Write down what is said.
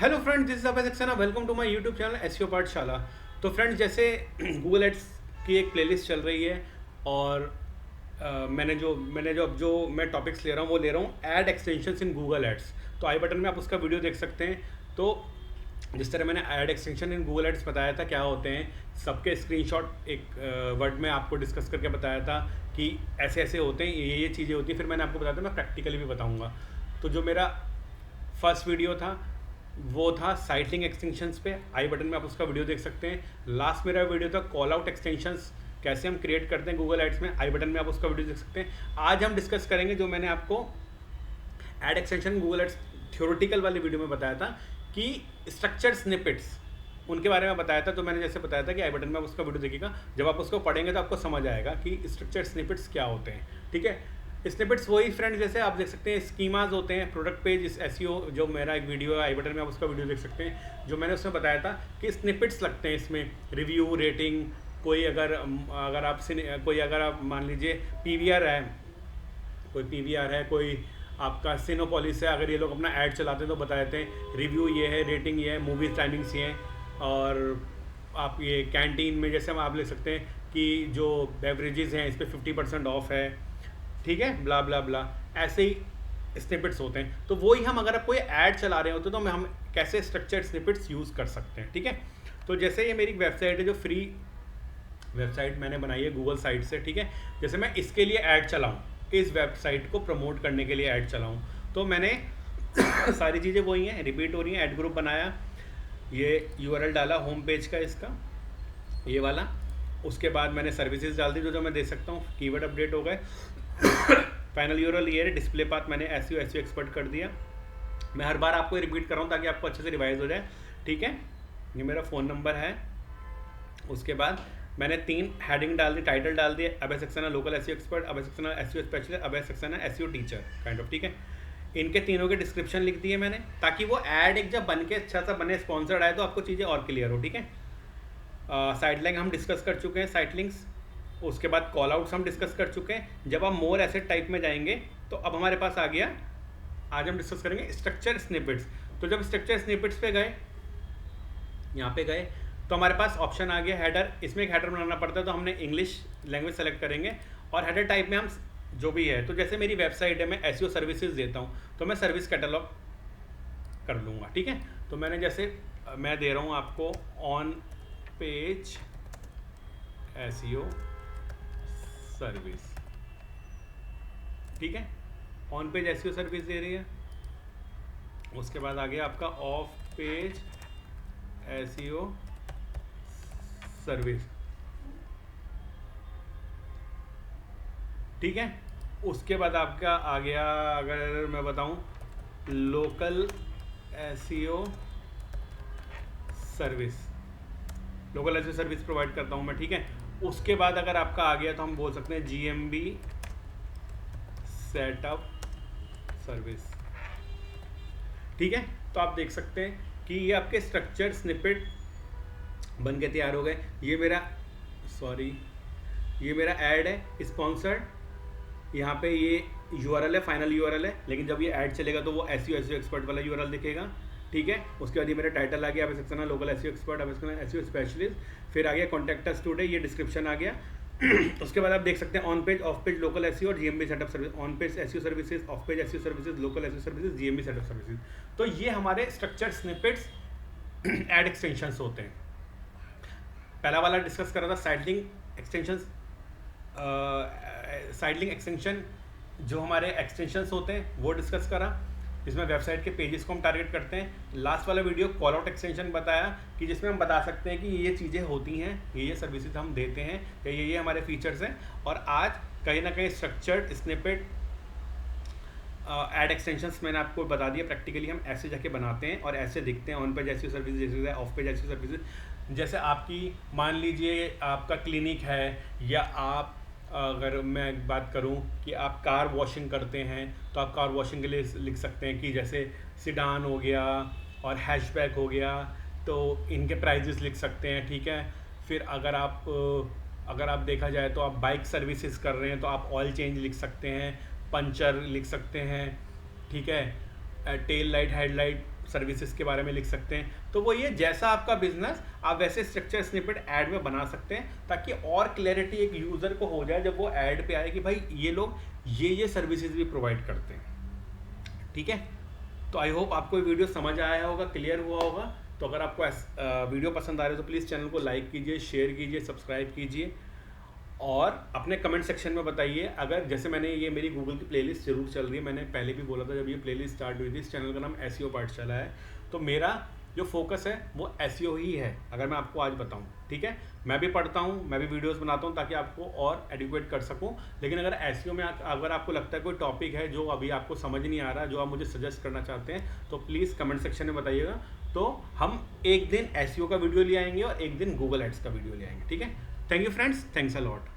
Hello friends, this is Abhay Saxena. Welcome to my YouTube channel SEO Pathshala. तो friends, जैसे Google ads की एक playlist चल रही है और मैंने जो मैं टॉपिक्स ले रहा हूँ वो ले रहा हूँ add extensions in Google ads. तो आई बटन में आप उसका वीडियो देख सकते हैं। तो जिस तरह मैंने add extension in Google ads बताया था क्या होते हैं, सबके स्क्रीनशॉट एक वर्ड में आपको डिस्कस करके बताया था कि ऐसे ऐसे होते हैं, ये चीज़ें होती हैं। फिर मैंने आपको बताया था, मैं प्रैक्टिकली भी बताऊँगा। तो जो मेरा फर्स्ट वीडियो था वो था साइट लिंक एक्सटेंशंस पे। आई बटन में आप उसका वीडियो देख सकते हैं। लास्ट मेरा वीडियो था कॉल आउट एक्सटेंशंस, कैसे हम क्रिएट करते हैं गूगल एड्स में। आई बटन में आप उसका वीडियो देख सकते हैं। आज हम डिस्कस करेंगे जो मैंने आपको ad extension Google ads theoretical वाली वीडियो में बताया था कि स्ट्रक्चर स्निपेट्स, उनके बारे में बताया था। तो मैंने जैसे बताया था कि आई बटन में आप उसका वीडियो देखिएगा। जब आप उसको पढ़ेंगे तो आपको समझ आएगा कि स्ट्रक्चर स्निपेट्स क्या होते हैं। ठीक है, स्निपेट्स वही फ्रेंड जैसे आप देख सकते हैं स्कीमाज होते हैं, प्रोडक्ट पेज, इस एसईओ जो मेरा एक वीडियो है, आई बटन में आप उसका वीडियो देख सकते हैं। जो मैंने उसमें बताया था कि स्निपेट्स लगते हैं इसमें, रिव्यू, रेटिंग, कोई अगर आप मान लीजिए पीवीआर है, कोई आपका सिनोपॉलिस है, अगर ये लोग अपना ऐड चलाते हैं तो बता देते हैं रिव्यू ये है, रेटिंग ये है, मूवीज टाइमिंग्स ये हैं। और आप ये कैंटीन में जैसे हम आप ले सकते हैं कि जो बेवरेजेस हैं इस पर 50% ऑफ है, ठीक है, ब्ला ब्ला ब्ला, ऐसे ही स्निपेट्स होते हैं। तो वही हम अगर आप कोई ऐड चला रहे होते तो हम कैसे स्ट्रक्चर्ड स्निपेट्स यूज़ कर सकते हैं। ठीक है, तो जैसे ये मेरी वेबसाइट है, जो फ्री वेबसाइट मैंने बनाई है गूगल साइट से। ठीक है, जैसे मैं इसके लिए ऐड चलाऊँ, इस वेबसाइट को प्रमोट करने के लिए ऐड चलाऊँ, तो मैंने सारी चीज़ें वही हैं, रिपीट हो रही हैं। ऐड ग्रुप बनाया, ये यूआरएल डाला होम पेज का इसका, ये वाला। उसके बाद मैंने सर्विसेज डाल दी जो मैं दे सकता हूँ, कीवर्ड अपडेट हो गए। फाइनल यूआरएल ये है, डिस्प्ले पाथ मैंने एसईओ एक्सपर्ट कर दिया। मैं हर बार आपको रिपीट कर रहा हूँ ताकि आपको अच्छे से रिवाइज हो जाए। ठीक है, ये मेरा फ़ोन नंबर है। उसके बाद मैंने 3 हेडिंग डाल दी, टाइटल डाल दिए, Abhay Saxena local SEO expert, Abhay Saxena SEO specialist, Abhay Saxena SEO teacher kind of. ठीक है, इनके तीनों के डिस्क्रिप्शन लिख दिए मैंने, ताकि वो ऐड एक जब बन के अच्छा सा बने, स्पॉन्सर्ड आए तो आपको चीज़ें और क्लियर हो। ठीक है, साइड लिंक हम डिस्कस कर चुके हैं, साइट लिंक्स। उसके बाद कॉल आउट्स हम डिस्कस कर चुके हैं। जब आप मोर एसेट टाइप में जाएंगे तो अब हमारे पास आ गया, आज हम डिस्कस करेंगे स्ट्रक्चर स्निपेट्स। तो जब स्ट्रक्चर स्निपेट्स पे गए, यहाँ पे गए, तो हमारे पास ऑप्शन आ गया हेडर। इसमें एक हेडर बनाना पड़ता है, तो हमने इंग्लिश लैंग्वेज सेलेक्ट करेंगे और हेडर टाइप में हम जो भी है, तो जैसे मेरी वेबसाइट है, मैं एसईओ सर्विसेज देता हूँ, तो मैं सर्विस कैटलॉग कर लूँगा। ठीक है, तो मैंने जैसे मैं दे रहा हूँ आपको ऑन पेज एसईओ सर्विस। ठीक है, ऑन पेज एसईओ सर्विस दे रही है। उसके बाद आ गया आपका ऑफ पेज एसईओ सर्विस। ठीक है, उसके बाद आपका आ गया, अगर मैं बताऊं, local SEO service, local SEO service provide करता हूं मैं। ठीक है, उसके बाद अगर आपका आ गया तो हम बोल सकते हैं जीएमबी सेटअप सर्विस। ठीक है, तो आप देख सकते हैं कि ये आपके स्ट्रक्चर स्निपेट बन के तैयार हो गए। ये मेरा ऐड है स्पॉन्सर्ड। यहाँ पे ये यूआरएल है, फाइनल यूआरएल है, लेकिन जब ये ऐड चलेगा तो वो एसईओ एक्सपर्ट वाला यूआरएल दिखेगा। ठीक है, उसके बाद ये मेरा टाइटल आ गया, Abhay Saxena local SEO expert, Abhay Saxena SEO specialist. फिर आ गया कॉन्टैक्ट अस टुडे, ये डिस्क्रिप्शन आ गया। उसके बाद आप देख सकते हैं on page, off page, local SEO और GMB setup service, on page SEO services, off page SEO services, local SEO services, GMB setup services. तो ये हमारे स्ट्रक्चर स्निपेट्स एड एक्सटेंशंस होते हैं। पहला वाला डिस्कस कर रहा था side link extensions. Side link extension जो हमारे एक्सटेंशंस होते हैं वो डिस्कस करा, जिसमें वेबसाइट के पेजेस को हम टारगेट करते हैं। लास्ट वाला वीडियो कॉल आउट एक्सटेंशन बताया कि जिसमें हम बता सकते हैं कि ये चीज़ें होती हैं, ये सर्विसेज हम देते हैं, या ये हमारे फीचर्स हैं। और आज कहीं ना कहीं स्ट्रक्चर्ड स्निपेट एड एक्सटेंशंस मैंने आपको बता दिया। प्रैक्टिकली हम ऐसे जाके बनाते हैं और ऐसे दिखते हैं। ऑन पेज एसईओ सर्विस जैसे, ऑफ पेज एसईओ सर्विसेज जैसे आपकी, मान लीजिए आपका क्लिनिक है, या आप, अगर मैं बात करूं कि आप कार वॉशिंग करते हैं, तो आप कार वॉशिंग के लिए लिख सकते हैं कि जैसे सिडान हो गया और हैचबैक हो गया, तो इनके प्राइजेस लिख सकते हैं। ठीक है, फिर अगर आप देखा जाए तो आप बाइक सर्विसेज कर रहे हैं तो आप ऑयल चेंज लिख सकते हैं, पंचर लिख सकते हैं। ठीक है, टेल लाइट, हेडलाइट सर्विसेज के बारे में लिख सकते हैं। तो वो ये जैसा आपका बिजनेस आप वैसे स्ट्रक्चर स्निपेट ऐड में बना सकते हैं, ताकि और क्लैरिटी एक यूज़र को हो जाए जब वो ऐड पे आए कि भाई ये लोग ये सर्विसेज भी प्रोवाइड करते हैं। ठीक है, तो आई होप आपको ये वीडियो समझ आया होगा, क्लियर हुआ होगा। तो अगर आपको वीडियो पसंद आ रही है तो प्लीज़ चैनल को लाइक कीजिए, शेयर कीजिए, सब्सक्राइब कीजिए और अपने कमेंट सेक्शन में बताइए। अगर जैसे मैंने ये मेरी गूगल की प्लेलिस्ट जरूर चल रही है, मैंने पहले भी बोला था जब ये प्लेलिस्ट स्टार्ट हुई थी, इस चैनल का नाम एसईओ पाठशाला है। तो मेरा जो फोकस है वो एसईओ ही है, अगर मैं आपको आज बताऊं। ठीक है, मैं भी पढ़ता हूं, मैं भी वीडियोस बनाता हूं ताकि आपको और एडुकेट कर सकूं। लेकिन अगर एसईओ में अगर आपको लगता है कोई टॉपिक है जो अभी आपको समझ नहीं आ रहा, जो आप मुझे सजेस्ट करना चाहते हैं, तो प्लीज़ कमेंट सेक्शन में बताइएगा। तो हम एक दिन एसईओ का वीडियो ले आएंगे और एक दिन गूगल एड्स का वीडियो ले आएंगे। ठीक है, thank you friends, thanks a lot.